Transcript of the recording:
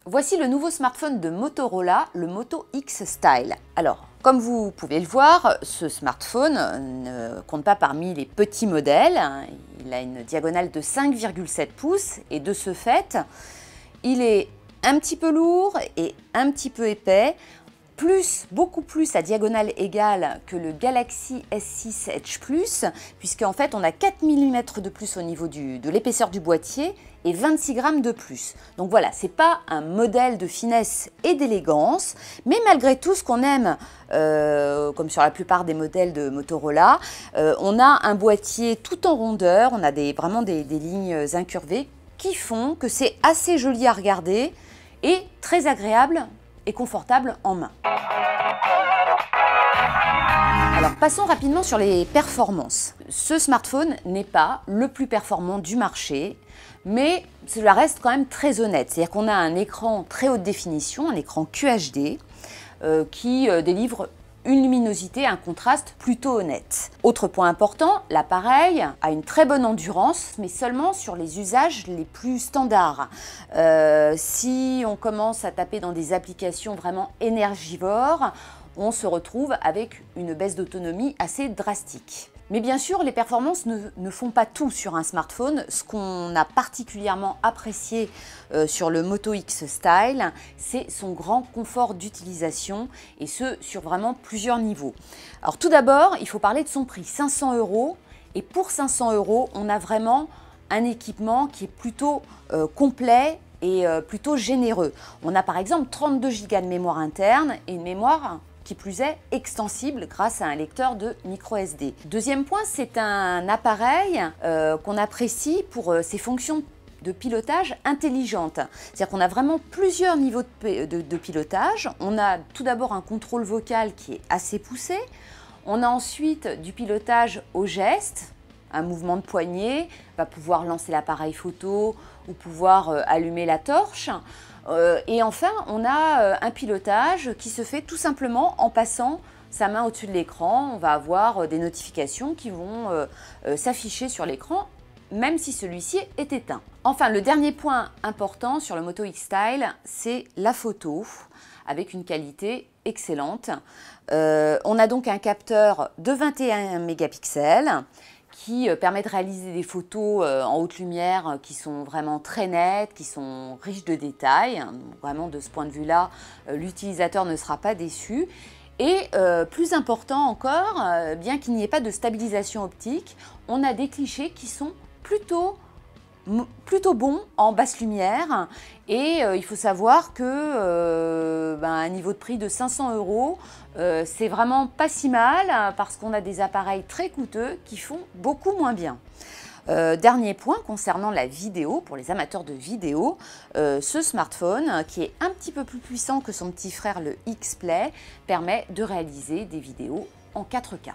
Voici le nouveau smartphone de Motorola, le Moto X Style. Alors, comme vous pouvez le voir, ce smartphone ne compte pas parmi les petits modèles. Il a une diagonale de 5,7 pouces et de ce fait, il est un petit peu lourd et un petit peu épais, beaucoup plus à diagonale égale que le Galaxy S6 Edge Plus, puisqu'en fait on a 4 mm de plus au niveau de l'épaisseur du boîtier et 26 grammes de plus. Donc voilà, c'est pas un modèle de finesse et d'élégance, mais malgré tout ce qu'on aime, comme sur la plupart des modèles de Motorola, on a un boîtier tout en rondeur, on a vraiment des lignes incurvées qui font que c'est assez joli à regarder et très agréable et confortable en main. Alors passons rapidement sur les performances. Ce smartphone n'est pas le plus performant du marché, mais cela reste quand même très honnête. C'est-à-dire qu'on a un écran très haute définition, un écran QHD, qui délivre une luminosité, un contraste plutôt honnête. Autre point important, l'appareil a une très bonne endurance, mais seulement sur les usages les plus standards. Si on commence à taper dans des applications vraiment énergivores, on se retrouve avec une baisse d'autonomie assez drastique. Mais bien sûr, les performances ne font pas tout sur un smartphone. Ce qu'on a particulièrement apprécié sur le Moto X Style, c'est son grand confort d'utilisation et ce, sur vraiment plusieurs niveaux. Alors tout d'abord, il faut parler de son prix, 500 €. Et pour 500 €, on a vraiment un équipement qui est plutôt complet et plutôt généreux. On a par exemple 32 Go de mémoire interne et une mémoire qui plus est extensible grâce à un lecteur de micro SD. Deuxième point, c'est un appareil qu'on apprécie pour ses fonctions de pilotage intelligente. C'est-à-dire qu'on a vraiment plusieurs niveaux de pilotage. On a tout d'abord un contrôle vocal qui est assez poussé. On a ensuite du pilotage au geste. Un mouvement de poignet va pouvoir lancer l'appareil photo ou pouvoir allumer la torche. Et enfin, on a un pilotage qui se fait tout simplement en passant sa main au-dessus de l'écran. On va avoir des notifications qui vont s'afficher sur l'écran, même si celui-ci est éteint. Enfin, le dernier point important sur le Moto X Style, c'est la photo, avec une qualité excellente. On a donc un capteur de 21 mégapixels, qui permet de réaliser des photos en haute lumière qui sont vraiment très nettes, qui sont riches de détails. Vraiment, de ce point de vue-là, l'utilisateur ne sera pas déçu. Et plus important encore, bien qu'il n'y ait pas de stabilisation optique, on a des clichés qui sont plutôt bon en basse lumière et il faut savoir que un niveau de prix de 500 €, c'est vraiment pas si mal parce qu'on a des appareils très coûteux qui font beaucoup moins bien. Dernier point concernant la vidéo, pour les amateurs de vidéo, ce smartphone qui est un petit peu plus puissant que son petit frère le X Play permet de réaliser des vidéos en 4K.